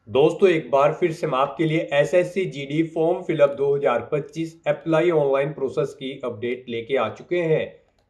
दोस्तों एक बार फिर से मैं आपके लिए SSC GD form fill up 2025 apply online process की अपडेट लेके आ चुके हैं।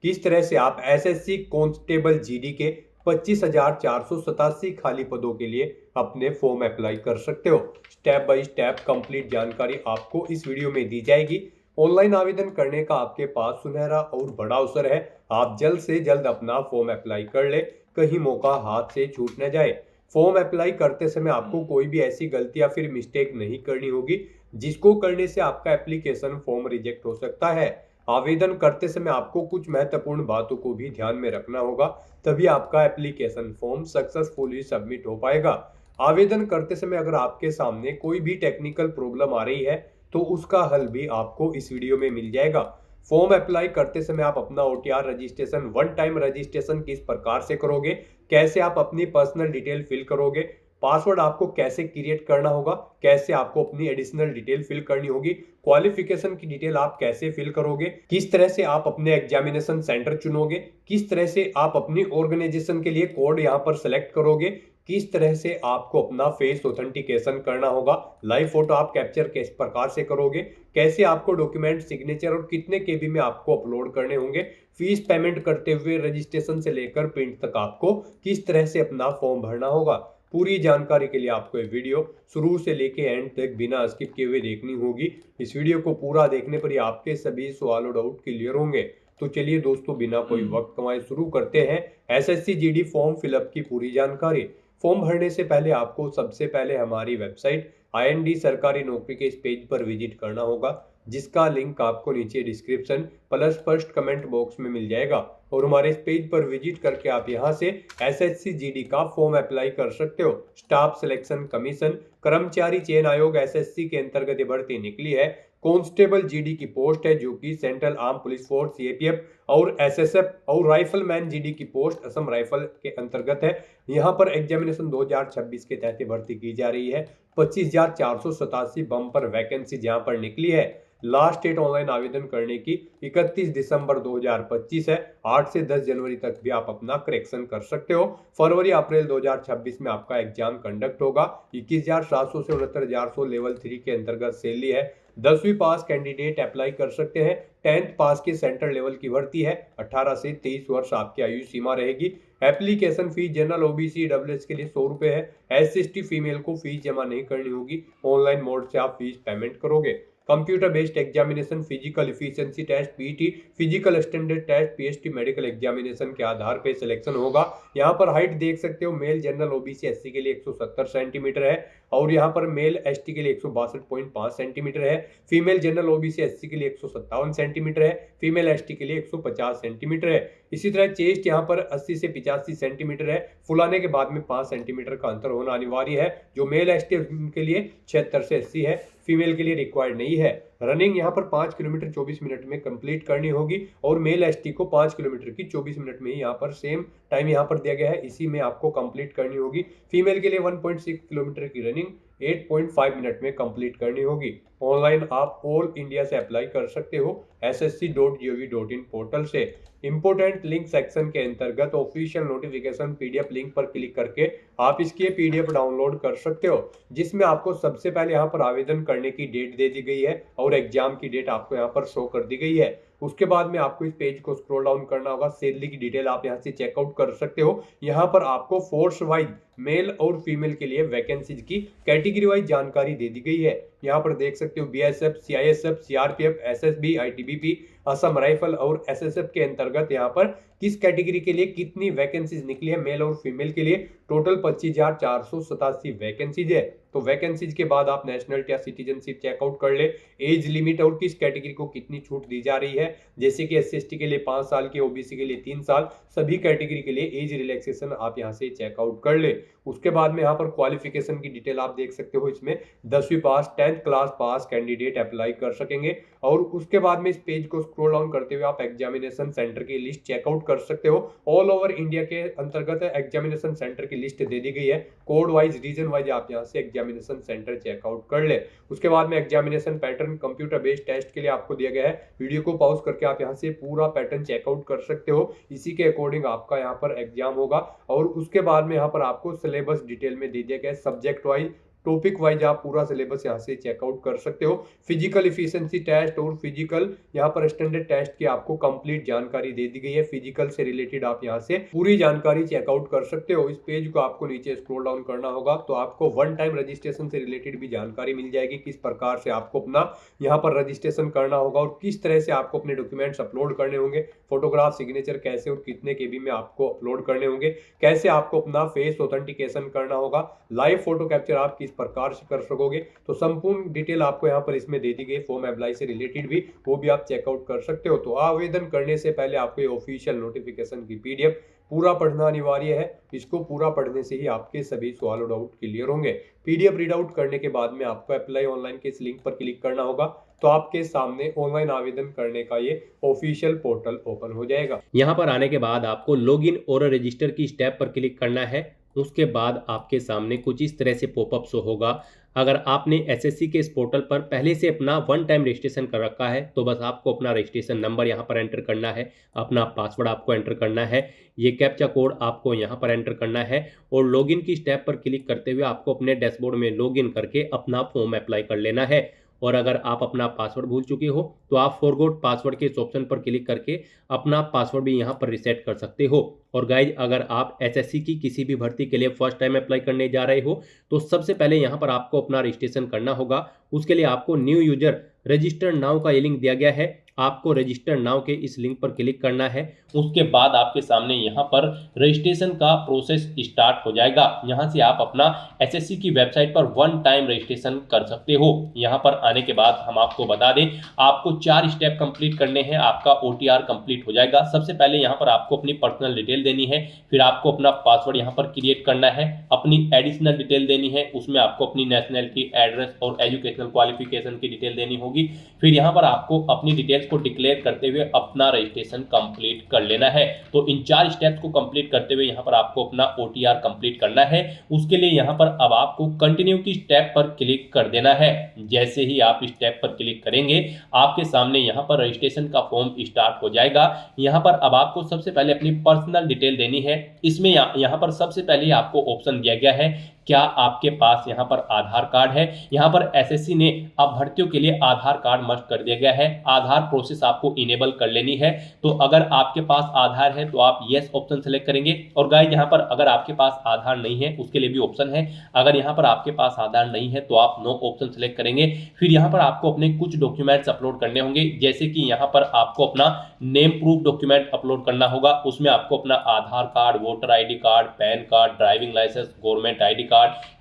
किस तरह से आप एसएससी कांस्टेबल जीडी के 25,487 खाली पदों के लिए अपने फॉर्म अप्लाई कर सकते हो। स्टेप बाय स्टेप कंप्लीट जानकारी आपको इस वीडियो में दी जाएगी। ऑनलाइन आवेदन करने का आपके पास सुनहरा और बड़ा अवसर है। आप जल्द से जल्द अपना फॉर्म अप्लाई कर ले, कहीं मौका हाथ से छूट न जाए। फॉर्म अप्लाई करते समय आपको कोई भी ऐसी गलती या फिर मिस्टेक नहीं करनी होगी जिसको करने से आपका एप्लीकेशन फॉर्म रिजेक्ट हो सकता है। आवेदन करते समय आपको कुछ महत्वपूर्ण बातों को भी ध्यान में रखना होगा, तभी आपका एप्लीकेशन फॉर्म सक्सेसफुली सबमिट हो पाएगा। आवेदन करते समय अगर आपके सामने कोई भी टेक्निकल प्रॉब्लम आ रही है तो उसका हल भी आपको इस वीडियो में मिल जाएगा। फॉर्म अप्लाई करते समय आप अपना OTR registration one time registration किस प्रकार से करोगे, कैसे आप अपनी पर्सनल डिटेल फिल करोगे, पासवर्ड आपको कैसे क्रिएट करना होगा, कैसे आपको अपनी एडिशनल डिटेल फिल करनी होगी, क्वालिफिकेशन की डिटेल आप कैसे फिल करोगे, किस तरह से आप अपने एग्जामिनेशन सेंटर चुनोगे, किस तरह से आप अपनी ऑर्गेनाइजेशन के लिए कोड यहां पर सेलेक्ट करोगे, किस तरह से आपको अपना फेस ऑथेंटिकेशन करना होगा, लाइव फोटो आप कैप्चर किस प्रकार से करोगे, कैसे आपको डॉक्यूमेंट सिग्नेचर और कितने केबी में आपको अपलोड करने होंगे, फीस पेमेंट करते हुए रजिस्ट्रेशन से लेकर प्रिंट तक आपको किस तरह से अपना फॉर्म भरना होगा। पूरी जानकारी के लिए आपको ये वीडियो शुरू से लेके एंड तक बिना स्किप किए हुए देखनी होगी। इस वीडियो को पूरा देखने पर ही आपके सभी सवाल और डाउट क्लियर होंगे। तो चलिए दोस्तों बिना कोई वक्त कमाए शुरू करते हैं एसएससी जीडी फॉर्म फिलअप की पूरी जानकारी। फॉर्म भरने से पहले आपको सबसे पहले हमारी वेबसाइट आईएनडी सरकारी नौकरी के इस पेज पर विजिट करना होगा, जिसका लिंक आपको नीचे description plus first comment box में मिल जाएगा। और हमारे इस पेज पर विजिट करके आप यहां से एसएससी जीडी का फॉर्म अप्लाई कर सकते हो। स्टाफ सिलेक्शन कमीशन कर्मचारी चयन आयोग एसएससी के अंतर्गत ये भर्ती निकली है। कांस्टेबल जीडी की पोस्ट है जो कि central arm police force CAPF और एसएसएफ, और राइफलमैन जीडी की पोस्ट असम राइफल के अंतर्गत है। यहाँ पर एग्जामिनेशन 2026 के तहत भर्ती की जा रही है। 25,487 बम्पर वैकेंसी जहां पर निकली है। लास्ट डेट ऑनलाइन आवेदन करने की 31 दिसंबर 2025 है। 8 से 10 जनवरी तक भी आप अपना करेक्शन कर सकते हो। फरवरी अप्रैल 2026 में आपका एग्जाम कंडक्ट होगा। 21,700 से 69,100 लेवल 3 के अंतर्गत सैलरी है। 10वीं पास कैंडिडेट अप्लाई कर सकते हैं। 10th पास की सेंटर लेवल की भर्ती है। 18 से 23 वर्ष आपकी आयु सीमा रहेगी। Application fees general OBC WS के लिए 100 रुपए है। एससी फीमेल को फीस जमा नहीं करनी होगी। ऑनलाइन मोड से आप फीस पेमेंट करोगे। Computer based examination physical efficiency test PT, physical standard test PST medical examination के आधार पर सिलेक्शन होगा। यहाँ पर हाइट देख सकते हो, मेल जनरल ओबीसी एससी के लिए 170 सेंटीमीटर है और यहाँ पर मेल एसटी के लिए 162.5 सेंटीमीटर है। फीमेल जनरल ओबीसी एससी के लिए 157 सेंटीमीटर है। फीमेल एसटी के लिए 150 सेंटीमीटर है। इसी तरह चेस्ट यहाँ पर 80 से 85 सेंटीमीटर है। फुलाने के बाद में 5 सेंटीमीटर का अंतर होना अनिवार्य है, जो मेल एसटी के लिए 76 से 80 है, फीमेल के लिए रिक्वायर्ड नहीं है। रनिंग यहाँ पर 5 किलोमीटर 24 मिनट में कंप्लीट करनी होगी और मेल एसटी को 5 किलोमीटर की 24 मिनट में ही यहाँ पर सेम टाइम यहाँ पर दिया गया है, इसी में आपको कंप्लीट करनी होगी। फीमेल के लिए 1.6 किलोमीटर की रनिंग 8.5 मिनट में कंप्लीट करनी होगी। ऑनलाइन आप ऑल इंडिया से अप्लाई कर सकते हो ssc.gov.in पोर्टल से। इंपोर्टेंट लिंक सेक्शन के अंतर्गत ऑफिशियल नोटिफिकेशन पीडीएफ लिंक पर क्लिक करके आप इसके पीडीएफ डाउनलोड कर सकते हो, जिसमें आपको सबसे पहले यहाँ पर आवेदन करने की डेट दे दी गई है और एग्जाम की डेट आपको यहाँ पर शो कर दी गई है। उसके बाद में आपको इस पेज को स्क्रॉल डाउन करना होगा। सैलरी की डिटेल आप यहाँ से चेकआउट कर सकते हो। यहाँ पर आपको फोर्स वाइज मेल और फीमेल के लिए वैकेंसीज की कैटेगरी वाइज जानकारी दे दी गई है। यहाँ पर देख सकते हो BSF, CISF, CRPF, SSB, ITBP, Assam rifle और एसएसएफ के अंतर्गत यहाँ पर किस कैटेगरी के लिए कितनी वैकेंसीज निकली है मेल और फीमेल के लिए। टोटल 25,487 वैकेंसीज है। तो वैकेंसीज के बाद आप नेशनलिटी या सिटीजनशिप चेकआउट कर ले। एज लिमिट और किस कैटेगरी को कितनी छूट दी जा रही है, जैसे कि एससी के लिए 5 साल की, ओबीसी के लिए 3 साल, सभी कैटेगरी के लिए एज रिलैक्सेशन आप यहाँ से चेकआउट कर ले। उसके बाद में यहाँ पर क्वालिफिकेशन की डिटेल आप देख सकते हो। इसमें 10वीं पास 10th class pass candidate apply कर सकेंगे। और उसके बाद में इस पेज को स्क्रॉल डाउन करते हुए आप एग्जामिनेशन सेंटर की लिस्ट चेकआउट कर सकते हो। ऑल ओवर इंडिया के अंतर्गत एग्जामिनेशन सेंटर की लिस्ट दे दी गई है। कोड वाइज रीजन वाइज आप यहाँ से एग्जामिनेशन सेंटर चेकआउट कर ले। उसके बाद में examination pattern computer based test के लिए आपको दिया गया है। वीडियो को पॉज करके आप यहाँ से पूरा पैटर्न चेकआउट कर सकते हो। इसी के अकॉर्डिंग आपका यहाँ पर एग्जाम होगा। और उसके बाद में यहाँ पर आपको सिलेबस डिटेल में दे दिया गया है, सब्जेक्ट वाइज टॉपिक वाइज आप पूरा सिलेबस यहाँ से चेकआउट कर सकते हो। फिजिकल इफिशिएंसी टेस्ट और फिजिकल यहाँ पर स्टैंडर्ड टेस्ट की आपको कंप्लीट जानकारी दे दी गई है। फिजिकल से रिलेटेड आप यहाँ से पूरी जानकारी चेकआउट कर सकते हो। इस पेज को आपको नीचे स्क्रॉल डाउन करना होगा तो आपको वन टाइम रजिस्ट्रेशन से रिलेटेड भी जानकारी मिल जाएगी, किस प्रकार से आपको अपना यहाँ पर रजिस्ट्रेशन करना होगा और किस तरह से आपको अपने डॉक्यूमेंट्स अपलोड करने होंगे, फोटोग्राफ सिग्नेचर कैसे और कितने केबी में आपको अपलोड करने होंगे, कैसे आपको अपना फेस ऑथेंटिकेशन करना होगा, लाइव फोटो कैप्चर आप किस प्रकार से कर सकोगे। तो संपूर्ण डिटेल आपको यहाँ पर इसमें दे दी गई। फॉर्म अप्लाई से रिलेटेड भी वो भी आप चेकआउट कर सकते हो। तो आवेदन करने से पहले आपको ये ऑफिशियल नोटिफिकेशन की पीडीएफ पूरा पढ़ना अनिवार्य है। इसको पूरा पढ़ने से ही आपके सभी सवाल और डाउट क्लियर होंगे। पीडीएफ रीड आउट करने के बाद में आपको अप्लाई ऑनलाइन के इस लिंक पर क्लिक करना होगा तो आपके सामने ऑनलाइन आवेदन करने का ये ऑफिशियल पोर्टल ओपन हो जाएगा। यहाँ पर आने के बाद आपको लॉगिन और रजिस्टर की स्टेप पर क्लिक करना है। उसके बाद आपके सामने कुछ इस तरह से पॉपअप शो होगा। अगर आपने एसएससी के इस पोर्टल पर पहले से अपना वन टाइम रजिस्ट्रेशन कर रखा है तो बस आपको अपना रजिस्ट्रेशन नंबर यहाँ पर एंटर करना है, अपना पासवर्ड आपको एंटर करना है, ये कैप्चा कोड आपको यहाँ पर एंटर करना है और लॉगिन की स्टेप पर क्लिक करते हुए आपको अपने डैशबोर्ड में लॉगिन करके अपना फॉर्म अप्लाई कर लेना है। और अगर आप अपना पासवर्ड भूल चुके हो तो आप फॉरगॉट पासवर्ड के इस ऑप्शन पर क्लिक करके अपना पासवर्ड भी यहाँ पर रिसेट कर सकते हो। और गाइज, अगर आप एसएससी की किसी भी भर्ती के लिए फर्स्ट टाइम अप्लाई करने जा रहे हो तो सबसे पहले यहाँ पर आपको अपना रजिस्ट्रेशन करना होगा। उसके लिए आपको न्यू यूजर रजिस्टर नाउ का ये लिंक दिया गया है, आपको रजिस्टर नाउ के इस लिंक पर क्लिक करना है। उसके बाद आपके सामने यहाँ पर रजिस्ट्रेशन का प्रोसेस स्टार्ट हो जाएगा। यहाँ से आप अपना एसएससी की वेबसाइट पर वन टाइम रजिस्ट्रेशन कर सकते हो। यहाँ पर आने के बाद हम आपको बता दें, आपको 4 स्टेप कंप्लीट करने हैं, आपका ओटीआर कंप्लीट हो जाएगा। सबसे पहले यहाँ पर आपको अपनी पर्सनल डिटेल देनी है, फिर आपको अपना पासवर्ड यहाँ पर क्रिएट करना है, अपनी एडिशनल डिटेल देनी है, उसमें आपको अपनी नेशनलिटी, एड्रेस और एजुकेशनल क्वालिफिकेशन की डिटेल देनी होगी। फिर यहाँ पर आपको अपनी डिटेल्स को डिक्लेयर करते हुए अपना रजिस्ट्रेशन कंप्लीट कर लेना है। तो इन 4 स्टेप्स को कंप्लीट करते हुए यहाँ पर आपको अपना ओटीआर कंप्लीट करना है। उसके लिए यहाँ पर अब आपको कंटिन्यू की स्टेप पर क्लिक कर देना है। जैसे ही आप स्टेप पर क्लिक करेंगे आपके सामने यहाँ पर रजिस्ट्रेशन का फॉर्म स्टार्ट हो जाएगा। यहाँ पर अब आपको सबसे पहले अपनी पर्सनल डिटेल देनी है। इसमें यहाँ पर सबसे पहले आपको ऑप्शन दिया गया है, क्या आपके पास यहाँ पर आधार कार्ड है। यहाँ पर एसएससी ने अब भर्तियों के लिए आधार कार्ड मस्ट कर दिया गया है। आधार प्रोसेस आपको इनेबल कर लेनी है। तो अगर आपके पास आधार है तो आप यस ऑप्शन सेलेक्ट करेंगे। और गाइस, यहाँ पर अगर आपके पास आधार नहीं है उसके लिए भी ऑप्शन है। अगर यहाँ पर आपके पास आधार नहीं है तो आप नो ऑप्शन सेलेक्ट करेंगे। फिर यहाँ पर आपको अपने कुछ डॉक्यूमेंट्स अपलोड करने होंगे, जैसे कि यहाँ पर आपको अपना नेम प्रूफ डॉक्यूमेंट अपलोड करना होगा। उसमें आपको अपना Aadhaar card, voter ID card, pan card, driving licence, government ID card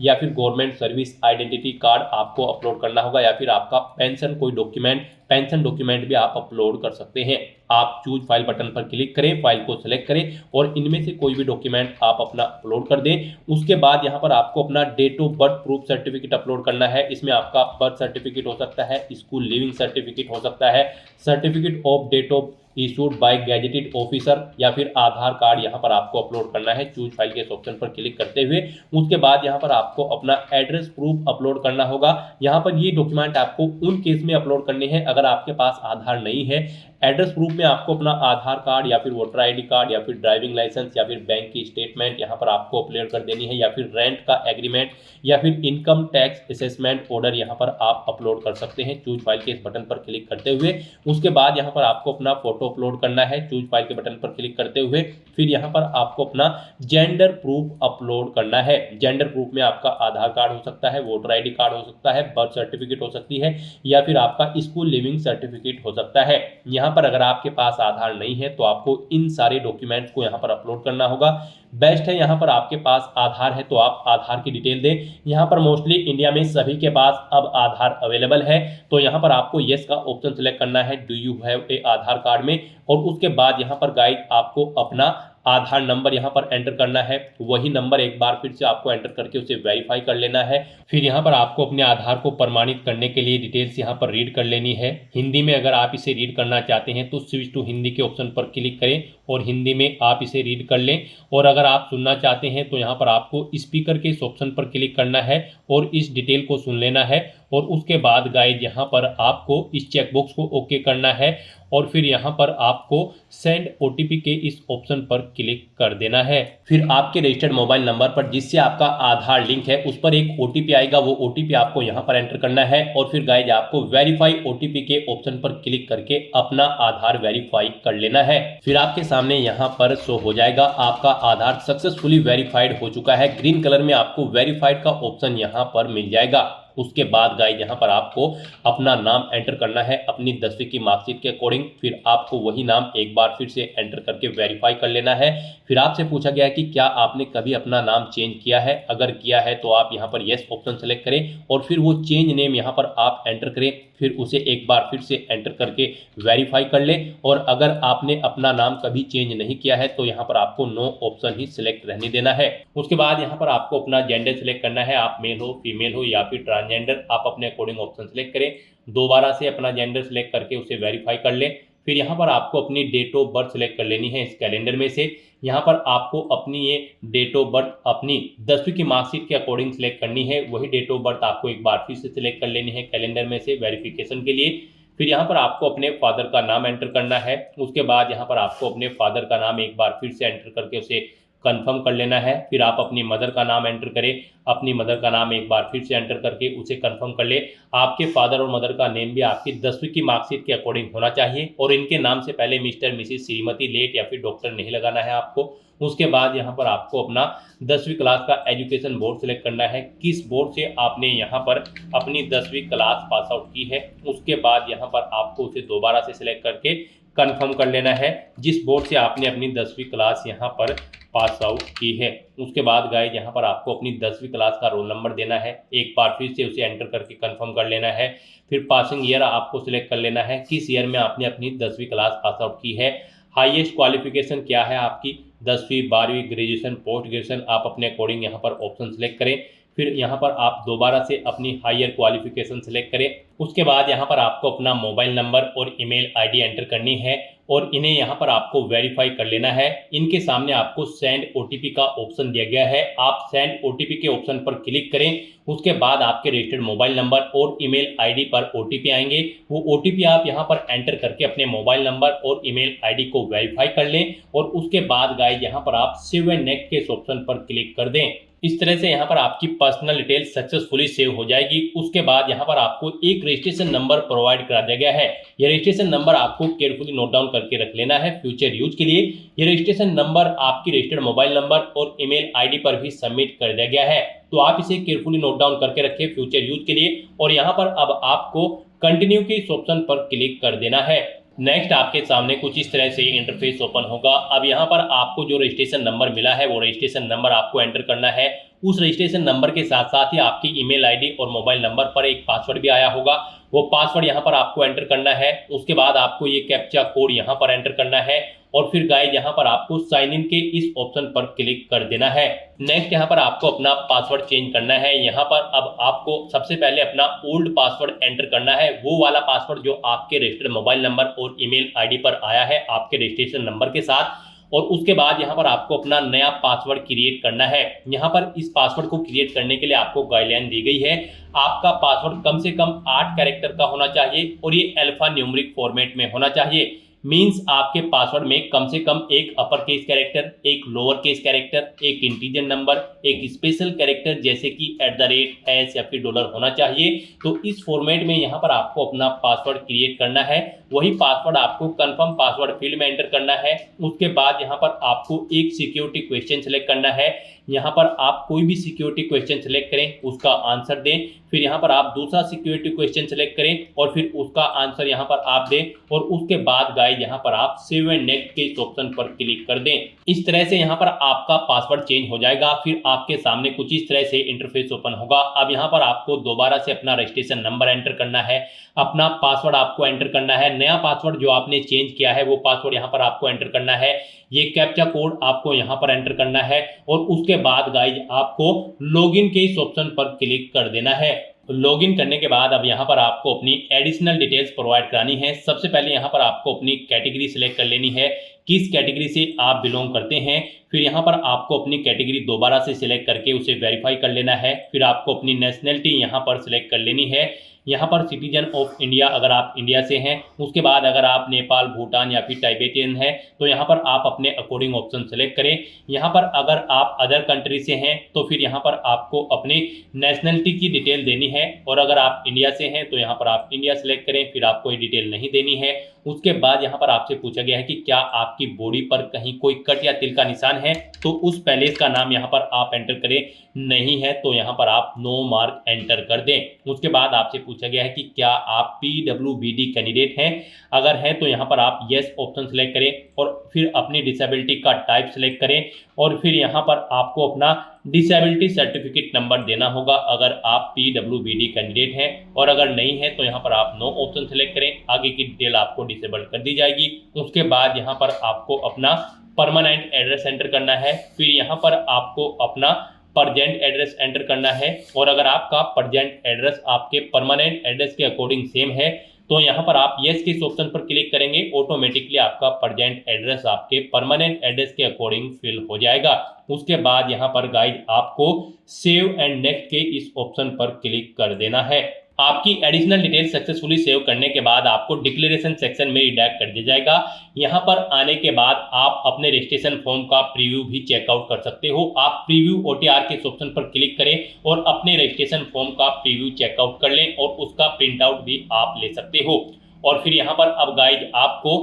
या फिर गवर्नमेंट सर्विस आइडेंटिटी कार्ड आपको अपलोड करना होगा, या फिर आपका पेंशन कोई डॉक्यूमेंट, पेंशन डॉक्यूमेंट भी आप अपलोड कर सकते हैं। आप चूज फाइल बटन पर क्लिक करें, फाइल को सिलेक्ट करें और इनमें से कोई भी डॉक्यूमेंट आप अपना अपलोड कर दें। उसके बाद यहाँ पर आपको अपना date of birth proof certificate upload करना है। इसमें आपका बर्थ सर्टिफिकेट हो सकता है, स्कूल लिविंग सर्टिफिकेट हो सकता है, certificate of date of issued by gazetted officer, या फिर आधार कार्ड यहाँ पर आपको अपलोड करना है। चूज फाइल के इस ऑप्शन पर क्लिक करते हुए उसके बाद यहाँ पर आपको अपना एड्रेस प्रूफ अपलोड करना होगा। यहाँ पर ये डॉक्यूमेंट आपको उन केस में अपलोड करने हैं अगर आपके पास आधार नहीं है। एड्रेस प्रूफ में आपको अपना आधार कार्ड या फिर वोटर आईडी कार्ड या फिर ड्राइविंग लाइसेंस या फिर बैंक की स्टेटमेंट यहाँ पर आपको अपलोड कर देनी है, या फिर रेंट का एग्रीमेंट या फिर इनकम टैक्स असेसमेंट ऑर्डर यहाँ पर आप अपलोड कर सकते हैं। चूज फाइल के इस बटन पर क्लिक करते हुए उसके बाद यहाँ पर आपको अपना फोटो अपलोड करना है। चूज फाइल के बटन पर क्लिक करते हुए फिर यहाँ पर आपको अपना जेंडर प्रूफ अपलोड करना है। जेंडर प्रूफ में आपका आधार कार्ड हो सकता है, वोटर आईडी कार्ड हो सकता है, बर्थ सर्टिफिकेट हो सकती है, या फिर आपका स्कूल लिविंग सर्टिफिकेट हो सकता है। यहाँ पर अगर आपके पास आधार नहीं है तो आपको इन सारे डॉक्यूमेंट्स को यहाँ पर अपलोड करना होगा। बेस्ट है यहाँ पर आपके पास आधार है तो आप आधार की डिटेल दें। यहाँ पर मोस्टली इंडिया में सभी के पास अब आधार अवेलेबल है, तो यहाँ पर आपको यस का ऑप्शन सेलेक्ट करना है, do you have a Aadhaar card में। और उसके बाद यहाँ पर गाइड आपको अपना आधार नंबर यहाँ पर एंटर करना है। वही नंबर एक बार फिर से आपको एंटर करके उसे वेरीफाई कर लेना है। फिर यहाँ पर आपको अपने आधार को प्रमाणित करने के लिए डिटेल्स यहाँ पर रीड कर लेनी है। हिंदी में अगर आप इसे रीड करना चाहते हैं तो स्विच टू हिंदी के ऑप्शन पर क्लिक करें और हिंदी में आप इसे रीड कर लें। और अगर आप सुनना चाहते हैं तो यहाँ पर आपको स्पीकर के इस ऑप्शन पर क्लिक करना है और इस डिटेल को सुन लेना है। और उसके बाद गाइज यहाँ पर आपको इस चेकबॉक्स को ओके करना है और फिर यहाँ पर आपको सेंड ओटीपी के इस ऑप्शन पर क्लिक कर देना है। फिर आपके रजिस्टर्ड मोबाइल नंबर पर जिससे आपका आधार लिंक है उस पर एक ओटीपी आएगा, वो ओटीपी आपको यहाँ पर एंटर करना है। और फिर गाइज आपको वेरीफाई ओटीपी के ऑप्शन पर क्लिक करके अपना आधार वेरीफाई कर लेना है। फिर आपके सामने यहाँ पर शो हो जाएगा आपका आधार सक्सेसफुली वेरीफाइड हो चुका है। ग्रीन कलर में आपको वेरीफाइड का ऑप्शन यहाँ पर मिल जाएगा। उसके बाद गाइज यहाँ पर आपको अपना नाम एंटर करना है अपनी 10वीं की मार्कशीट के अकॉर्डिंग। फिर आपको वही नाम एक बार फिर से एंटर करके वेरीफाई कर लेना है। फिर आपसे पूछा गया है कि क्या आपने कभी अपना नाम चेंज किया है, अगर किया है तो आप यहाँ पर येस ऑप्शन सेलेक्ट करें और फिर वो चेंज नेम यहाँ पर आप एंटर करें। फिर उसे एक बार फिर से एंटर करके वेरीफाई कर लें। और अगर आपने अपना नाम कभी चेंज नहीं किया है तो यहाँ पर आपको नो ऑप्शन ही सिलेक्ट रहने देना है। उसके बाद यहाँ पर आपको अपना जेंडर सिलेक्ट करना है, आप मेल हो फीमेल हो या फिर ट्रांसजेंडर, आप अपने अकॉर्डिंग ऑप्शन सेलेक्ट करें। दोबारा से अपना जेंडर सेलेक्ट करके उसे वेरीफाई कर लें। फिर यहाँ पर आपको अपनी डेट ऑफ बर्थ सेलेक्ट कर लेनी है इस कैलेंडर में से। यहाँ पर आपको अपनी ये डेट ऑफ बर्थ अपनी 10वीं की मार्कशीट के अकॉर्डिंग सेलेक्ट करनी है। वही डेट ऑफ बर्थ आपको एक बार फिर से सिलेक्ट कर लेनी है कैलेंडर में से वेरिफिकेशन के लिए। फिर यहाँ पर आपको अपने फादर का नाम एंटर करना है। उसके बाद यहाँ पर आपको अपने फादर का नाम एक बार फिर से एंटर करके उसे कंफर्म कर लेना है। फिर आप अपनी मदर का नाम एंटर करें, अपनी मदर का नाम एक बार फिर से एंटर करके उसे कंफर्म कर ले। आपके फादर और मदर का नेम भी आपकी 10वीं की मार्कशीट के अकॉर्डिंग होना चाहिए और इनके नाम से पहले मिस्टर मिसिस श्रीमती लेट या फिर डॉक्टर नहीं लगाना है आपको। उसके बाद यहाँ पर आपको अपना 10वीं क्लास का एजुकेशन बोर्ड सेलेक्ट करना है, किस बोर्ड से आपने यहाँ पर अपनी 10वीं क्लास पास आउट की है। उसके बाद यहाँ पर आपको उसे दोबारा से सिलेक्ट करके कंफर्म कर लेना है जिस बोर्ड से आपने अपनी 10वीं क्लास यहाँ पर पास आउट की है। उसके बाद गाइज यहाँ पर आपको अपनी 10वीं क्लास का रोल नंबर देना है, एक बार फिर से उसे एंटर करके कंफर्म कर लेना है। फिर पासिंग ईयर आपको सिलेक्ट कर लेना है, किस ईयर में आपने अपनी 10वीं क्लास पास आउट की है। हाईएस्ट क्वालिफिकेशन क्या है आपकी, 10वीं 12वीं ग्रेजुएशन पोस्ट ग्रेजुएशन, आप अपने अकॉर्डिंग यहाँ पर ऑप्शन सेलेक्ट करें। फिर यहाँ पर आप दोबारा से अपनी हायर क्वालिफिकेशन सेलेक्ट करें। उसके बाद यहाँ पर आपको अपना मोबाइल नंबर और ईमेल आईडी एंटर करनी है और इन्हें यहाँ पर आपको वेरीफाई कर लेना है। इनके सामने आपको सेंड ओटीपी का ऑप्शन दिया गया है, आप सेंड ओटीपी के ऑप्शन पर क्लिक करें। उसके बाद आपके रजिस्टर्ड मोबाइल नंबर और ईमेल आईडी पर ओटीपी आएंगे, वो ओटीपी आप यहाँ पर एंटर करके अपने मोबाइल नंबर और ईमेल आईडी को वेरीफाई कर लें। और उसके बाद गाइस यहाँ पर आप सेव एंड नेक्स्ट के इस ऑप्शन पर क्लिक कर दें। इस तरह से यहाँ पर आपकी पर्सनल डिटेल सक्सेसफुली सेव हो जाएगी। उसके बाद यहाँ पर आपको एक रजिस्ट्रेशन नंबर प्रोवाइड करा दिया गया है। यह रजिस्ट्रेशन नंबर आपको केयरफुली नोट डाउन करके रख लेना है फ्यूचर यूज के लिए। यह रजिस्ट्रेशन नंबर आपकी रजिस्टर्ड मोबाइल नंबर और ईमेल आईडी पर भी सबमिट कर दिया गया है, तो आप इसे केयरफुली नोट डाउन करके रखें फ्यूचर यूज के लिए। और यहाँ पर अब आपको कंटिन्यू के इस ऑप्शन पर क्लिक कर देना है। नेक्स्ट आपके सामने कुछ इस तरह से इंटरफेस ओपन होगा। अब यहाँ पर आपको जो रजिस्ट्रेशन नंबर मिला है वो रजिस्ट्रेशन नंबर आपको एंटर करना है। उस रजिस्ट्रेशन नंबर के साथ साथ ही आपकी ईमेल आईडी और मोबाइल नंबर पर एक पासवर्ड भी आया होगा, वो पासवर्ड यहाँ पर आपको एंटर करना है। उसके बाद आपको ये कैप्चा कोड यहाँ पर एंटर करना है और फिर गाइस यहाँ पर आपको साइन इन के इस ऑप्शन पर क्लिक कर देना है। नेक्स्ट यहाँ पर आपको अपना पासवर्ड चेंज करना है। यहाँ पर अब आपको सबसे पहले अपना ओल्ड पासवर्ड एंटर करना है, वो वाला पासवर्ड जो आपके रजिस्टर्ड मोबाइल नंबर और ईमेल आईडी पर आया है आपके रजिस्ट्रेशन नंबर के साथ। और उसके बाद यहाँ पर आपको अपना नया पासवर्ड क्रिएट करना है। यहाँ पर इस पासवर्ड को क्रिएट करने के लिए आपको गाइडलाइन दी गई है, आपका पासवर्ड कम से कम 8 कैरेक्टर का होना चाहिए और ये अल्फा न्यूमेरिक फॉर्मेट में होना चाहिए। मींस आपके पासवर्ड में कम से कम एक अपर केस कैरेक्टर, एक लोअर केस कैरेक्टर, एक इंटीजर नंबर, एक स्पेशल कैरेक्टर जैसे कि @ या फिर डॉलर होना चाहिए। तो इस फॉर्मेट में यहाँ पर आपको अपना पासवर्ड क्रिएट करना है। वही पासवर्ड आपको कंफर्म पासवर्ड फील्ड में एंटर करना है। उसके बाद यहाँ पर आपको एक सिक्योरिटी क्वेश्चन सेलेक्ट करना है। यहाँ पर आप कोई भी सिक्योरिटी क्वेश्चन सेलेक्ट करें, उसका आंसर दें। फिर यहाँ पर आप दूसरा सिक्योरिटी क्वेश्चन सेलेक्ट करें और फिर उसका आंसर यहाँ पर आप दें। और उसके बाद गाइस यहाँ पर आप सेव एंड नेक्स्ट के इस ऑप्शन पर क्लिक कर दें। इस तरह से यहाँ पर आपका पासवर्ड चेंज हो जाएगा। फिर आपके सामने कुछ इस तरह से इंटरफेस ओपन होगा। अब यहाँ पर आपको दोबारा से अपना रजिस्ट्रेशन नंबर एंटर करना है, अपना पासवर्ड आपको एंटर करना है। नया पासवर्ड जो आपने चेंज किया है वो पासवर्ड यहाँ पर आपको एंटर करना है। ये कैप्चा कोड आपको यहाँ पर एंटर करना है और उसके बाद गाइज आपको लॉगिन के इस ऑप्शन पर क्लिक कर देना है। लॉगिन करने के बाद अब यहाँ पर आपको अपनी एडिशनल डिटेल्स प्रोवाइड करानी है। सबसे पहले यहाँ पर आपको अपनी कैटेगरी सिलेक्ट कर लेनी है, किस कैटेगरी से आप बिलोंग करते हैं। फिर यहाँ पर आपको अपनी कैटेगरी दोबारा से सिलेक्ट करके उसे वेरीफाई कर लेना है। फिर आपको अपनी नेशनलिटी यहाँ पर सिलेक्ट कर लेनी है। यहाँ पर सिटीजन ऑफ इंडिया अगर आप इंडिया से हैं, उसके बाद अगर आप नेपाल, भूटान या फिर टाइबेटियन हैं तो यहाँ पर आप अपने अकॉर्डिंग ऑप्शन सेलेक्ट करें। यहाँ पर अगर आप अदर कंट्री से हैं तो फिर यहाँ पर आपको अपनी नेशनलिटी की डिटेल देनी है, और अगर आप इंडिया से हैं तो यहाँ पर आप इंडिया सेलेक्ट करें, फिर आपको ये डिटेल नहीं देनी है। उसके बाद यहाँ पर आपसे पूछा गया है कि क्या आपकी बॉडी पर कहीं कोई कट या तिल का निशान है, तो उस पैलेस का नाम यहाँ पर आप एंटर करें। नहीं है तो यहाँ पर आप नो मार्क एंटर कर दें। उसके बाद आपसे पूछा गया है कि क्या आप PWBD कैंडिडेट हैं, अगर हैं तो यहाँ पर आप येस ऑप्शन सेलेक्ट करें और फिर अपनी डिसेबिलिटी का टाइप सेलेक्ट करें, और फिर यहाँ पर आपको अपना डिसेबिलिटी सर्टिफिकेट नंबर देना होगा अगर आप PWBD कैंडिडेट हैं, और अगर नहीं है तो यहाँ पर आप नो ऑप्शन सेलेक्ट करें। आगे की डिटेल आपको डिसेबल कर दी जाएगी। उसके बाद यहाँ पर आपको अपना परमानेंट एड्रेस एंटर करना है। फिर यहाँ पर आपको अपना प्रजेंट एड्रेस एंटर करना है, और अगर आपका प्रजेंट एड्रेस आपके परमानेंट एड्रेस के अकॉर्डिंग सेम है तो यहाँ पर आप येस के इस ऑप्शन पर क्लिक करेंगे। ऑटोमेटिकली आपका प्रजेंट एड्रेस आपके परमानेंट एड्रेस के अकॉर्डिंग फिल हो जाएगा। उसके बाद यहाँ पर गाइज आपको सेव एंड नेक्स्ट के इस ऑप्शन पर क्लिक कर देना है। आपकी एडिशनल डिटेल सक्सेसफुली सेव करने के बाद आपको डिक्लेरेशन सेक्शन में रिडायरेक्ट कर दिया जाएगा। यहाँ पर आने के बाद आप अपने रजिस्ट्रेशन फॉर्म का प्रीव्यू भी चेकआउट कर सकते हो। आप प्रीव्यू OTR के ऑप्शन पर क्लिक करें और अपने रजिस्ट्रेशन फॉर्म का प्रीव्यू चेकआउट कर लें, और उसका प्रिंट आउट भी आप ले सकते हो। और फिर यहाँ पर अब गाइज आपको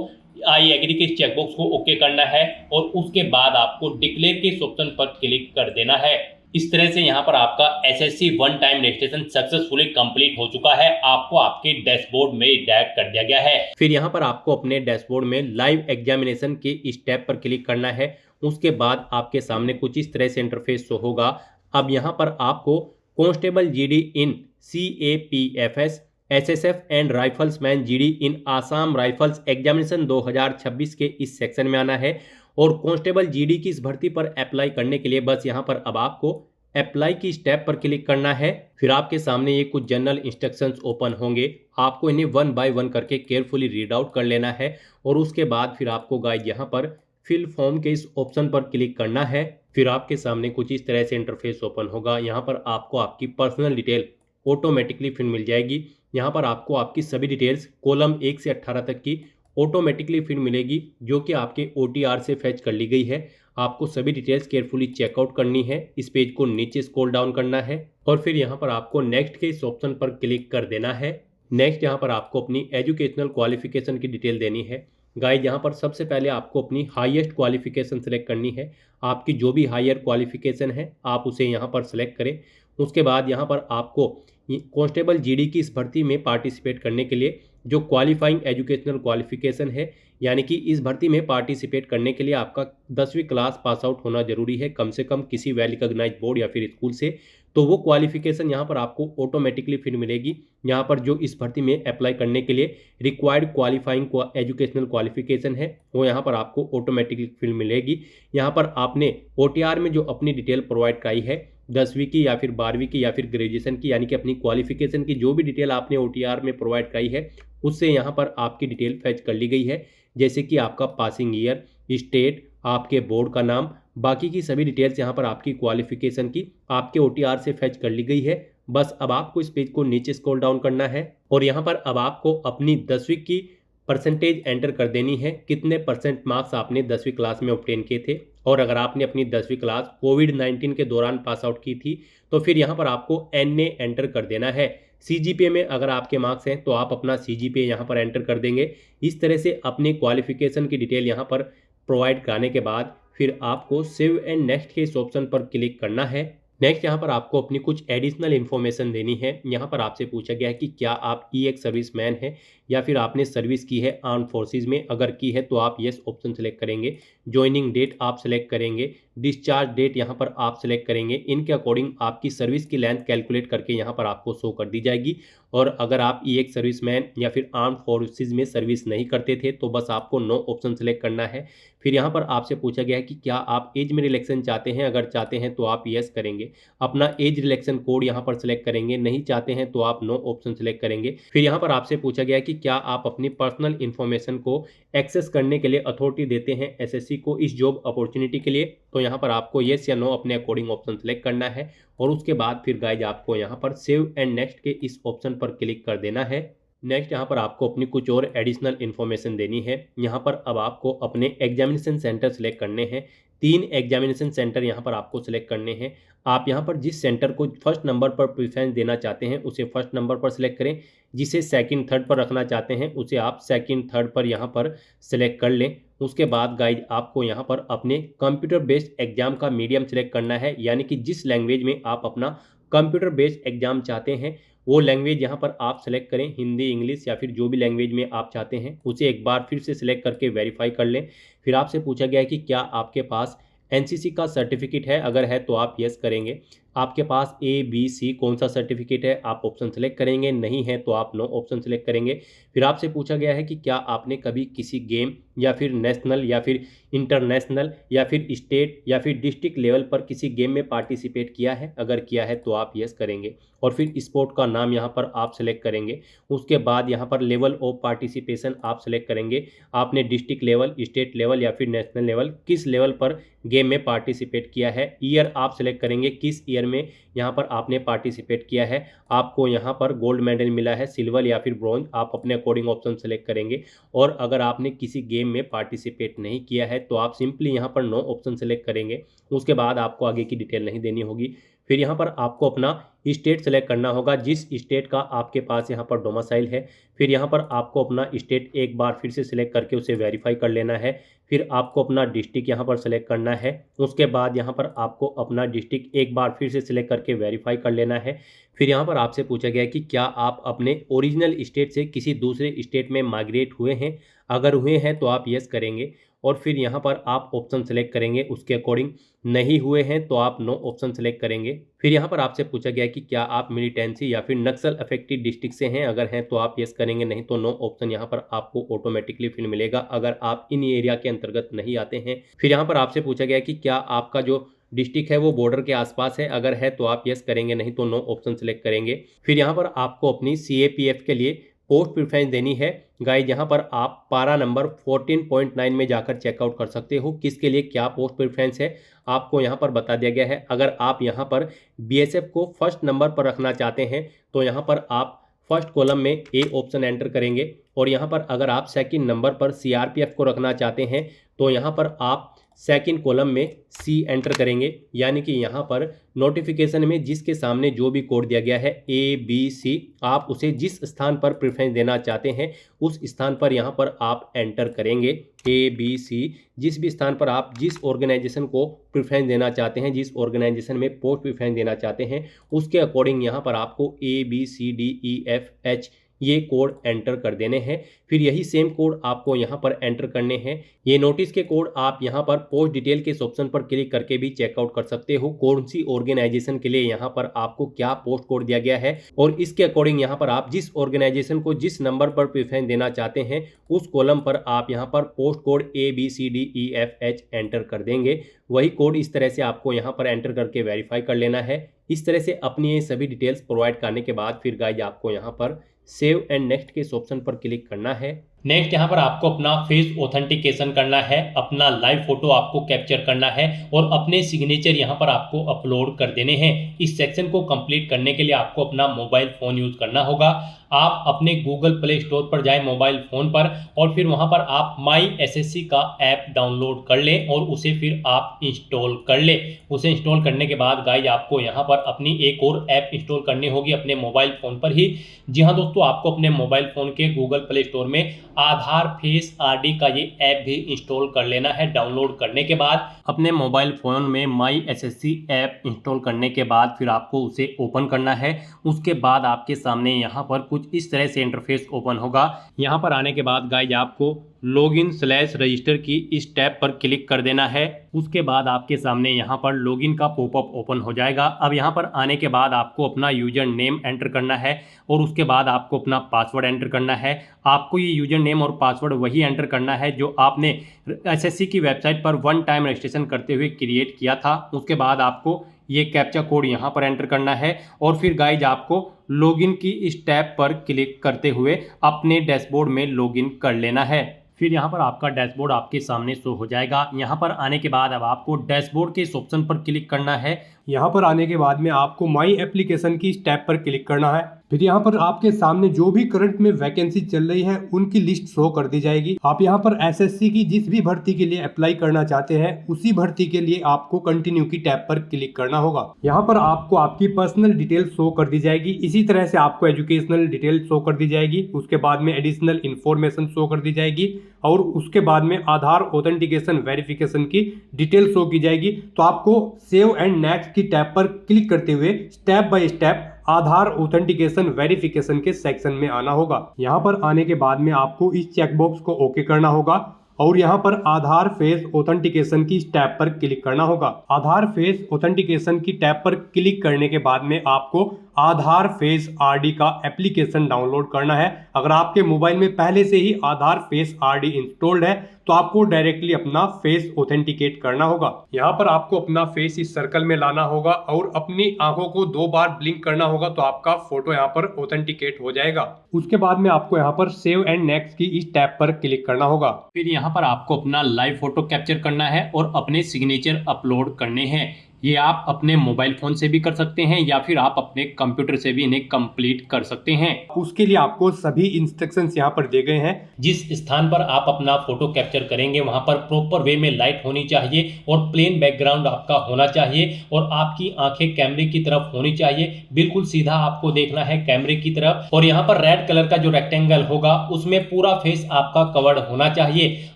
आई एग्री के चेकबॉक्स को ओके करना है, और उसके बाद आपको डिक्लेयर के ऑप्शन पर क्लिक कर देना है। इस तरह से यहाँ पर आपका SSC one time registration successfully complete हो चुका है। आपको आपके डैशबोर्ड में डायरेक्ट कर दिया गया है। फिर यहाँ पर आपको अपने डैशबोर्ड में लाइव एग्जामिनेशन के इस टैब पर क्लिक करना है। उसके बाद आपके सामने कुछ इस तरह से इंटरफेस शो होगा। अब यहाँ पर आपको constable GD in CAPFS SSF and rifleman GD in Assam Rifles examination 2026 के इस सेक्शन में आना है। और कांस्टेबल GD की इस भर्ती पर अप्लाई करने के लिए बस यहाँ पर अब आपको अप्लाई की स्टेप पर क्लिक करना है। फिर आपके सामने ये कुछ जनरल इंस्ट्रक्शंस ओपन होंगे। आपको इन्हें वन बाय वन करके केयरफुली रीड आउट कर लेना है, और उसके बाद फिर आपको गाइड यहाँ पर फिल फॉर्म के इस ऑप्शन पर क्लिक करना है। फिर आपके सामने कुछ इस तरह से इंटरफेस ओपन होगा। यहाँ पर आपको आपकी पर्सनल डिटेल ऑटोमेटिकली फिर मिल जाएगी। यहाँ पर आपको आपकी सभी डिटेल्स कॉलम 1 से 18 तक की ऑटोमेटिकली फिर मिलेगी, जो कि आपके OTR से फैच कर ली गई है। आपको सभी डिटेल्स केयरफुली चेकआउट करनी है। इस पेज को नीचे स्क्रॉल डाउन करना है, और फिर यहाँ पर आपको नेक्स्ट के इस ऑप्शन पर क्लिक कर देना है। नेक्स्ट यहाँ पर आपको अपनी एजुकेशनल क्वालिफिकेशन की डिटेल देनी है। गाइज यहाँ पर सबसे पहले आपको अपनी हाईएस्ट क्वालिफिकेशन सेलेक्ट करनी है। आपकी जो भी हायर क्वालिफिकेशन है आप उसे यहाँ पर सेलेक्ट करें। उसके बाद यहाँ पर आपको कांस्टेबल GD की इस भर्ती में पार्टिसिपेट करने के लिए जो क्वालिफाइंग एजुकेशनल क्वालिफिकेशन है, यानी कि इस भर्ती में पार्टिसिपेट करने के लिए आपका 10वीं क्लास पास आउट होना जरूरी है, कम से कम किसी वेल रिकॉग्नाइज्ड बोर्ड या फिर स्कूल से। तो वो क्वालिफिकेशन यहाँ पर आपको ऑटोमेटिकली फिर मिलेगी। यहाँ पर जो इस भर्ती में अप्लाई करने के लिए रिक्वायर्ड क्वालिफाइंग एजुकेशनल क्वालिफिकेशन है वो यहाँ पर आपको ऑटोमेटिकली फिर मिलेगी। यहाँ पर आपने OTR में जो अपनी डिटेल प्रोवाइड कराई है 10वीं की या फिर 12वीं की या फिर ग्रेजुएशन की, यानी कि अपनी क्वालिफिकेशन की जो भी डिटेल आपने OTR में प्रोवाइड कराई है उससे यहाँ पर आपकी डिटेल फैच कर ली गई है, जैसे कि आपका पासिंग ईयर, स्टेट, आपके बोर्ड का नाम, बाकी की सभी डिटेल्स यहाँ पर आपकी क्वालिफिकेशन की आपके OTR से फैच कर ली गई है। बस अब आपको इस पेज को नीचे स्क्रॉल डाउन करना है, और यहाँ पर अब आपको अपनी 10वीं की परसेंटेज एंटर कर देनी है। कितने % मार्क्स आपने 10वीं क्लास में ऑब्टेन किए थे, और अगर आपने अपनी 10वीं क्लास कोविड-19 के दौरान पास आउट की थी तो फिर यहाँ पर आपको NA एंटर कर देना है। CGPA में अगर आपके मार्क्स हैं तो आप अपना CGPA यहाँ पर एंटर कर देंगे। इस तरह से अपने क्वालिफिकेशन की डिटेल यहाँ पर प्रोवाइड कराने के बाद फिर आपको सेव एंड नेक्स्ट के इस ऑप्शन पर क्लिक करना है। नेक्स्ट यहाँ पर आपको अपनी कुछ एडिशनल इन्फॉर्मेशन देनी है। यहाँ पर आपसे पूछा गया है कि क्या आप EX सर्विसमैन हैं या फिर आपने सर्विस की है आर्म फोर्सेज में। अगर की है तो आप येस ऑप्शन सेलेक्ट करेंगे। ज्वाइनिंग डेट आप सेलेक्ट करेंगे। डिस्चार्ज डेट यहाँ पर आप सेलेक्ट करेंगे। इनके अकॉर्डिंग आपकी सर्विस की लेंथ कैलकुलेट करके यहाँ पर आपको शो कर दी जाएगी। और अगर आप EX सर्विसमैन या फिर आर्म फोर्सेज में सर्विस नहीं करते थे तो बस आपको नो ऑप्शन सेलेक्ट करना है। फिर यहाँ पर आपसे पूछा गया है कि क्या आप एज में रिलैक्सेशन चाहते हैं। अगर चाहते हैं तो आप येस करेंगे। अपना एज रिलेक्शन कोड यहाँ पर सिलेक्ट करेंगे, नहीं चाहते हैं तो आप नो ऑप्शन सिलेक्ट करेंगे। फिर यहाँ पर आपसे पूछा गया है कि क्या आप अपनी पर्सनल इन्फॉर्मेशन को एक्सेस करने के लिए अथॉरिटी देते हैं एसएससी को इस जॉब अपॉर्चुनिटी के लिए, तो यहाँ पर आपको येस या नो अपने अकॉर्डिंग ऑप्शन सेलेक्ट करना है और उसके बाद फिर गाइज आपको यहाँ पर सेव एंड नेक्स्ट के इस ऑप्शन पर क्लिक कर देना है। नेक्स्ट यहाँ पर आपको अपनी कुछ और एडिशनल इन्फॉर्मेशन देनी है। यहाँ पर अब आपको अपने एग्जामिनेशन सेंटर सेलेक्ट करने हैं। 3 एग्जामिनेशन सेंटर यहाँ पर आपको सेलेक्ट करने हैं। आप यहाँ पर जिस सेंटर को फर्स्ट नंबर पर प्रेफरेंस देना चाहते हैं उसे फर्स्ट नंबर पर सिलेक्ट करें, जिसे सेकंड थर्ड पर रखना चाहते हैं उसे आप सेकंड थर्ड पर यहाँ पर सिलेक्ट कर लें। उसके बाद गाइज आपको यहाँ पर अपने कंप्यूटर बेस्ड एग्जाम का मीडियम सेलेक्ट करना है, यानी कि जिस लैंग्वेज में आप अपना कंप्यूटर बेस्ड एग्जाम चाहते हैं वो लैंग्वेज यहाँ पर आप सेलेक्ट करें, हिंदी, इंग्लिश या फिर जो भी लैंग्वेज में आप चाहते हैं उसे एक बार फिर से सिलेक्ट करके वेरीफाई कर लें। फिर आपसे पूछा गया है कि क्या आपके पास एनसीसी का सर्टिफिकेट है, अगर है तो आप यस करेंगे। आपके पास ABC कौन सा सर्टिफिकेट है आप ऑप्शन सेलेक्ट करेंगे, नहीं है तो आप नो ऑप्शन सेलेक्ट करेंगे। फिर आपसे पूछा गया है कि क्या आपने कभी किसी गेम या फिर नेशनल या फिर इंटरनेशनल या फिर स्टेट या फिर डिस्ट्रिक्ट लेवल पर किसी गेम में पार्टिसिपेट किया है, अगर किया है तो आप यस करेंगे और फिर स्पोर्ट का नाम यहाँ पर आप सेलेक्ट करेंगे। उसके बाद यहाँ पर लेवल ऑफ पार्टिसिपेशन आप सेलेक्ट करेंगे, आपने डिस्ट्रिक्ट लेवल, स्टेट लेवल या फिर नेशनल लेवल किस लेवल पर गेम में पार्टिसिपेट किया है। ईयर आप सेलेक्ट करेंगे, किस ईयर में यहाँ पर आपने पार्टिसिपेट किया है, आपको यहाँ पर गोल्ड मेडल मिला है, सिल्वर या फिर ब्रॉन्ज, आप अपने अकॉर्डिंग ऑप्शन सेलेक्ट करेंगे। और अगर आपने किसी गेम में पार्टिसिपेट नहीं किया है तो आप सिंपली यहाँ पर नो ऑप्शन सेलेक्ट करेंगे। उसके बाद आपको आगे की डिटेल नहीं देनी होगी। फिर यहाँ पर आपको अपना स्टेट सेलेक्ट करना होगा, जिस स्टेट का आपके पास यहाँ पर डोमिसाइल है। फिर यहाँ पर आपको अपना स्टेट एक बार फिर से सिलेक्ट करके उसे वेरीफाई कर लेना है। फिर आपको अपना डिस्ट्रिक्ट यहाँ पर सेलेक्ट करना है। उसके बाद यहाँ पर आपको अपना डिस्ट्रिक्ट एक बार फिर से सिलेक्ट करके वेरीफाई कर लेना है। फिर यहाँ पर आपसे पूछा गया है कि क्या आप अपने ओरिजिनल स्टेट से किसी दूसरे स्टेट में माइग्रेट हुए हैं, अगर हुए हैं तो आप यस करेंगे और फिर यहाँ पर आप ऑप्शन सेलेक्ट करेंगे उसके अकॉर्डिंग, नहीं हुए हैं तो आप नो ऑप्शन सेलेक्ट करेंगे। फिर यहाँ पर आपसे पूछा गया है कि क्या आप मिलिटेंसी या फिर नक्सल अफेक्टेड डिस्ट्रिक्ट से हैं, अगर हैं तो आप यस करेंगे, नहीं तो नो ऑप्शन यहाँ पर आपको ऑटोमेटिकली फिर मिलेगा अगर आप इन एरिया के अंतर्गत नहीं आते हैं। फिर यहाँ पर आपसे पूछा गया है कि क्या आपका जो डिस्ट्रिक्ट है वो बॉर्डर के आसपास है, अगर है तो आप यस करेंगे, नहीं तो नो ऑप्शन सेलेक्ट करेंगे। फिर यहाँ पर आपको अपनी CAPF के लिए पोस्ट प्रेफरेंस देनी है। गाइज यहाँ पर आप पारा नंबर 14.9 में जाकर चेकआउट कर सकते हो किसके लिए क्या पोस्ट प्रेफरेंस है, आपको यहाँ पर बता दिया गया है। अगर आप यहाँ पर BSF को फर्स्ट नंबर पर रखना चाहते हैं तो यहाँ पर आप फर्स्ट कॉलम में A ऑप्शन एंटर करेंगे और यहाँ पर अगर आप सेकंड नंबर पर CRPF को रखना चाहते हैं तो यहाँ पर आप सेकंड कॉलम में C एंटर करेंगे, यानी कि यहाँ पर नोटिफिकेशन में जिसके सामने जो भी कोड दिया गया है ABC, आप उसे जिस स्थान पर प्रेफरेंस देना चाहते हैं उस स्थान पर यहाँ पर आप एंटर करेंगे ABC। जिस भी स्थान पर आप जिस ऑर्गेनाइजेशन को प्रेफरेंस देना चाहते हैं, जिस ऑर्गेनाइजेशन में पोस्ट प्रेफरेंस देना चाहते हैं उसके अकॉर्डिंग यहाँ पर आपको ABCDEFH ये कोड एंटर कर देने हैं। फिर यही सेम कोड आपको यहाँ पर एंटर करने हैं। ये नोटिस के कोड आप यहाँ पर पोस्ट डिटेल के इस ऑप्शन पर क्लिक करके भी चेकआउट कर सकते हो, कौन सी ऑर्गेनाइजेशन के लिए यहाँ पर आपको क्या पोस्ट कोड दिया गया है और इसके अकॉर्डिंग यहाँ पर आप जिस ऑर्गेनाइजेशन को जिस नंबर पर प्रेफरेंस देना चाहते हैं उस कॉलम पर आप यहाँ पर पोस्ट कोड ABCDEFH एंटर कर देंगे। वही कोड इस तरह से आपको यहाँ पर एंटर करके वेरीफाई कर लेना है। इस तरह से अपनी ये सभी डिटेल्स प्रोवाइड करने के बाद फिर गाइज आपको यहाँ पर सेव एंड नेक्स्ट के इस ऑप्शन पर क्लिक करना है। नेक्स्ट यहाँ पर आपको अपना फेस ऑथेंटिकेशन करना है, अपना लाइव फोटो आपको कैप्चर करना है और अपने सिग्नेचर यहाँ पर आपको अपलोड कर देने हैं। इस सेक्शन को कंप्लीट करने के लिए आपको अपना मोबाइल फ़ोन यूज़ करना होगा। आप अपने गूगल प्ले स्टोर पर जाएं मोबाइल फ़ोन पर और फिर वहाँ पर आप माई SSC का ऐप डाउनलोड कर लें और उसे फिर आप इंस्टॉल कर लें। उसे इंस्टॉल करने के बाद गाइज आपको यहाँ पर अपनी एक और ऐप इंस्टॉल करनी होगी अपने मोबाइल फ़ोन पर ही। जी हाँ दोस्तों, आपको अपने मोबाइल फ़ोन के गूगल प्ले स्टोर में आधार फेस RD का ये ऐप भी इंस्टॉल कर लेना है। डाउनलोड करने के बाद अपने मोबाइल फ़ोन में माई SSC ऐप इंस्टॉल करने के बाद फिर आपको उसे ओपन करना है। उसके बाद आपके सामने यहाँ पर कुछ इस तरह से इंटरफेस ओपन होगा। यहाँ पर आने के बाद गाइज आपको लॉगिन/रजिस्टर की इस टैब पर क्लिक कर देना है। उसके बाद आपके सामने यहाँ पर लॉगिन का पॉपअप ओपन हो जाएगा। अब यहाँ पर आने के बाद आपको अपना यूजर नेम एंटर करना है और उसके बाद आपको अपना पासवर्ड एंटर करना है। आपको ये यूजर नेम और पासवर्ड वही एंटर करना है जो आपने SSC की वेबसाइट पर वन टाइम रजिस्ट्रेशन करते हुए क्रिएट किया था। उसके बाद आपको ये कैप्चा कोड यहाँ पर एंटर करना है और फिर गाइज आपको लॉगिन की इस टैब पर क्लिक करते हुए अपने डैशबोर्ड में लॉगिन कर लेना है। फिर यहाँ पर आपका डैशबोर्ड आपके सामने शो हो जाएगा। यहाँ पर आने के बाद अब आपको डैशबोर्ड के इस ऑप्शन पर क्लिक करना है। यहाँ पर आने के बाद में आपको माई एप्लीकेशन की इस टैब पर क्लिक करना है। फिर यहाँ पर आपके सामने जो भी करंट में वैकेंसी चल रही है उनकी लिस्ट शो कर दी जाएगी। आप यहाँ पर एसएससी की जिस भी भर्ती के लिए अप्लाई करना चाहते हैं उसी भर्ती के लिए आपको कंटिन्यू की टैब पर क्लिक करना होगा। यहाँ पर आपको आपकी पर्सनल डिटेल शो कर दी जाएगी। इसी तरह से आपको एजुकेशनल डिटेल शो कर दी जाएगी। उसके बाद में एडिशनल इंफॉर्मेशन शो कर दी जाएगी और उसके बाद में आधार ऑथेंटिकेशन वेरिफिकेशन की डिटेल शो की जाएगी। तो आपको सेव एंड नेक्स्ट की टैब पर क्लिक करते हुए step by step Aadhaar authentication verification के सेक्शन में आना होगा। यहाँ पर आने के बाद में आपको इस चेकबॉक्स को ओके करना होगा और यहाँ पर आधार फेस ऑथेंटिकेशन की टैब पर क्लिक करना होगा। आधार फेस ऑथेंटिकेशन की टैब पर क्लिक करने के बाद में आपको आधार फेस आरडी का एप्लीकेशन डाउनलोड करना है। अगर आपके मोबाइल में पहले से ही आधार फेस आरडी इंस्टॉल्ड है तो आपको डायरेक्टली अपना फेस ऑथेंटिकेट करना होगा। यहाँ पर आपको अपना फेस इस सर्कल में लाना होगा और अपनी आंखों को 2 बार ब्लिंक करना होगा तो आपका फोटो यहाँ पर ऑथेंटिकेट हो जाएगा। उसके बाद में आपको यहाँ पर सेव एंड नेक्स्ट की इस टैब पर क्लिक करना होगा। फिर यहाँ पर आपको अपना लाइव फोटो कैप्चर करना है और अपने सिग्नेचर अपलोड करने हैं। ये आप अपने मोबाइल फोन से भी कर सकते हैं या फिर आप अपने कंप्यूटर से भी इन्हें कंप्लीट कर सकते हैं। उसके लिए आपको सभी इंस्ट्रक्शंस यहाँ पर दिए गए हैं। जिस स्थान पर आप अपना फोटो कैप्चर करेंगे वहां पर प्रॉपर वे में लाइट होनी चाहिए और प्लेन बैकग्राउंड आपका होना चाहिए और आपकी आंखें कैमरे की तरफ होनी चाहिए। बिल्कुल सीधा आपको देखना है कैमरे की तरफ और यहाँ पर रेड कलर का जो रेक्टेंगल होगा उसमें पूरा फेस आपका कवर्ड होना चाहिए।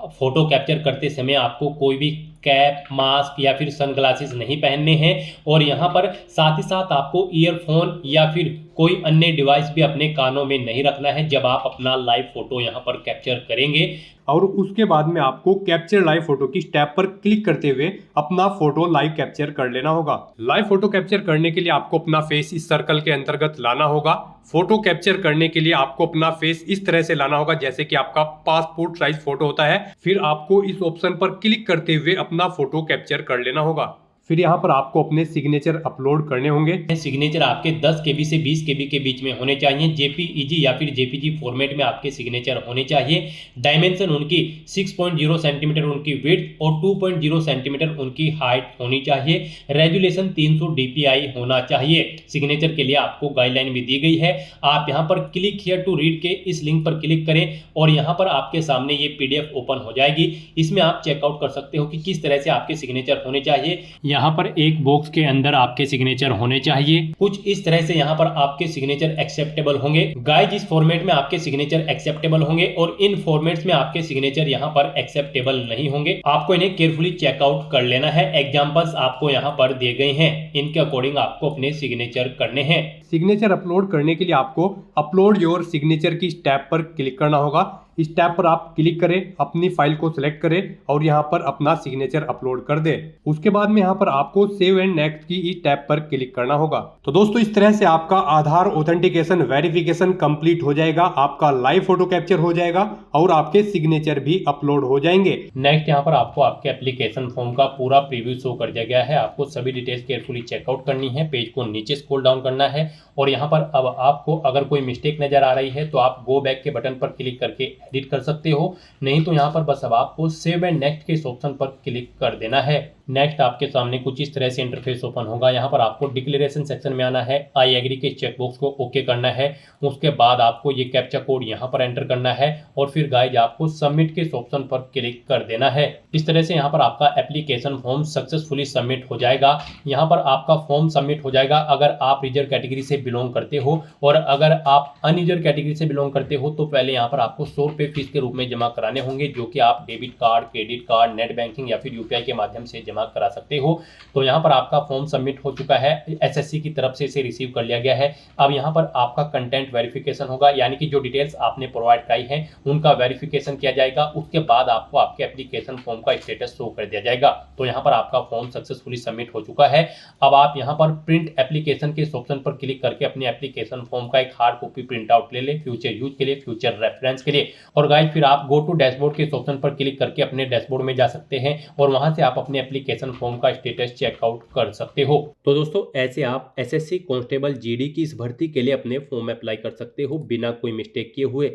फोटो कैप्चर करते समय आपको कोई भी कैप, मास्क या फिर सनग्लासेस नहीं पहनने हैं और यहाँ पर साथ ही साथ आपको ईयरफोन या फिर कोई अन्य डिवाइस भी अपने कानों में नहीं रखना है जब आप अपना लाइव फोटो यहाँ पर कैप्चर करेंगे। और उसके बाद में आपको कैप्चर लाइव फोटो की टैब पर क्लिक करते हुए अपना फोटो लाइव कैप्चर कर लेना होगा। लाइव फोटो कैप्चर करने के लिए आपको अपना फेस इस सर्कल के अंतर्गत लाना होगा। फोटो कैप्चर करने के लिए आपको अपना फेस इस तरह से लाना होगा जैसे कि आपका पासपोर्ट साइज फोटो होता है। फिर आपको इस ऑप्शन पर क्लिक करते हुए अपना फोटो कैप्चर कर लेना होगा। फिर यहाँ पर आपको अपने सिग्नेचर अपलोड करने होंगे। सिग्नेचर आपके 10 KB से 20 KB के बीच में होने चाहिए। जेपीईजी या फिर जेपीजी फॉर्मेट में आपके सिग्नेचर होने चाहिए। डायमेंशन उनकी 6.0 सेंटीमीटर उनकी विड्थ और 2.0 सेंटीमीटर उनकी हाइट होनी चाहिए। रेजुलेशन 300 dpi होना चाहिए। सिग्नेचर के लिए आपको गाइडलाइन भी दी गई है। आप यहाँ पर क्लिक हियर टू रीड के इस लिंक पर क्लिक करें और यहाँ पर आपके सामने ये PDF ओपन हो जाएगी। इसमें आप चेकआउट कर सकते हो कि किस तरह से आपके सिग्नेचर होने चाहिए। यहाँ पर एक बॉक्स के अंदर आपके सिग्नेचर होने चाहिए। कुछ इस तरह से यहाँ पर आपके सिग्नेचर एक्सेप्टेबल होंगे। गाइस इस फॉर्मेट में आपके सिग्नेचर एक्सेप्टेबल होंगे और इन फॉर्मेट्स में आपके सिग्नेचर यहाँ पर एक्सेप्टेबल नहीं होंगे। आपको इन्हें केयरफुली चेकआउट कर लेना है। एग्जांपल्स आपको यहाँ पर दिए गए हैं, इनके अकॉर्डिंग आपको अपने सिग्नेचर करने हैं। सिग्नेचर अपलोड करने के लिए आपको अपलोड योर सिग्नेचर की टैब पर क्लिक करना होगा। इस टैब पर आप क्लिक करें, अपनी फाइल को सिलेक्ट करें और यहाँ पर अपना सिग्नेचर अपलोड कर दें। उसके बाद में यहाँ पर आपको सेव एंड नेक्स्ट की इस टैब पर क्लिक करना होगा। तो दोस्तों इस तरह से आपका आधार ऑथेंटिकेशन वेरिफिकेशन कंप्लीट हो जाएगा। आपका लाइव फोटो कैप्चर हो जाएगा और आपके सिग्नेचर भी अपलोड हो जाएंगे। नेक्स्ट यहाँ पर आपको आपके एप्लीकेशन फॉर्म का पूरा प्रीव्यू शो कर दिया गया है। आपको सभी डिटेल्स केयरफुली चेकआउट करनी है। पेज को नीचे स्क्रॉल डाउन करना है और यहाँ पर अब आपको अगर कोई मिस्टेक नजर आ रही है तो आप गो बैक के बटन पर क्लिक करके एडिट कर सकते हो। नहीं तो यहाँ पर बस अब आपको सेव एंड नेक्स्ट के इस ऑप्शन पर क्लिक कर देना है। नेक्स्ट आपके सामने कुछ इस तरह से इंटरफेस ओपन होगा। यहाँ पर आपको डिक्लेरेशन सेक्शन में आना है। आई एग्री के चेकबॉक्स को ओके करना है। उसके बाद आपको ये कैप्चा कोड यहाँ पर एंटर करना है और फिर गाइज आपको सबमिट के इस ऑप्शन पर क्लिक कर देना है। इस तरह से यहाँ पर आपका एप्लीकेशन फॉर्म सक्सेसफुली सबमिट हो जाएगा। यहाँ पर आपका फॉर्म सबमिट हो जाएगा अगर आप रिजर्व कैटेगरी से बिलोंग करते हो और अगर आप अनरिजर्व कैटेगरी से बिलोंग करते हो तो पहले यहाँ पर आपको 100 रुपये फीस के रूप में जमा कराने होंगे, जो कि आप debit card, credit card, net banking या फिर यूपीआई के माध्यम से जमा करा सकते हो। तो यहाँ पर आपका फॉर्म सबमिट हो चुका है। एसएससी की तरफ से इसे रिसीव कर लिया गया है। अब यहाँ पर आपका कंटेंट वेरिफिकेशन होगा, यानी कि जो डिटेल्स आपने प्रोवाइड कराई है उनका वेरिफिकेशन किया जाएगा। उसके बाद आपको आपके एप्लीकेशन फॉर्म का स्टेटस शो कर दिया जाएगा। तो यहाँ पर आपका फॉर्म सक्सेसफुली सबमिट हो चुका है। अब आप यहाँ पर प्रिंट एप्लीकेशन के इस ऑप्शन पर क्लिक करके अपने एप्लीकेशन फॉर्म का एक हार्ड कॉपी प्रिंट आउट ले ले, फ्यूचर यूज के लिए, फ्यूचर रेफरेंस के लिए। और गाइस फिर आप गो टू डैशबोर्ड के इस ऑप्शन पर क्लिक करके अपने डैशबोर्ड में जा सकते हैं और वहां से आप अपने एप्लीकेशन फॉर्म का स्टेटस चेकआउट कर सकते हो। तो दोस्तों ऐसे आप एसएससी कांस्टेबल जीडी की इस भर्ती के लिए अपने फॉर्म अप्लाई कर सकते हो बिना कोई मिस्टेक किए हुए।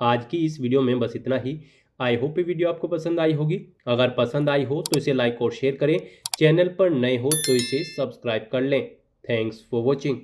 आज की इस वीडियो में बस इतना ही। आई होप ये वीडियो आपको पसंद आई होगी। अगर पसंद आई हो तो इसे लाइक और शेयर करें। चैनल पर नए हो तो इसे सब्सक्राइब कर लें। Thanks for watching.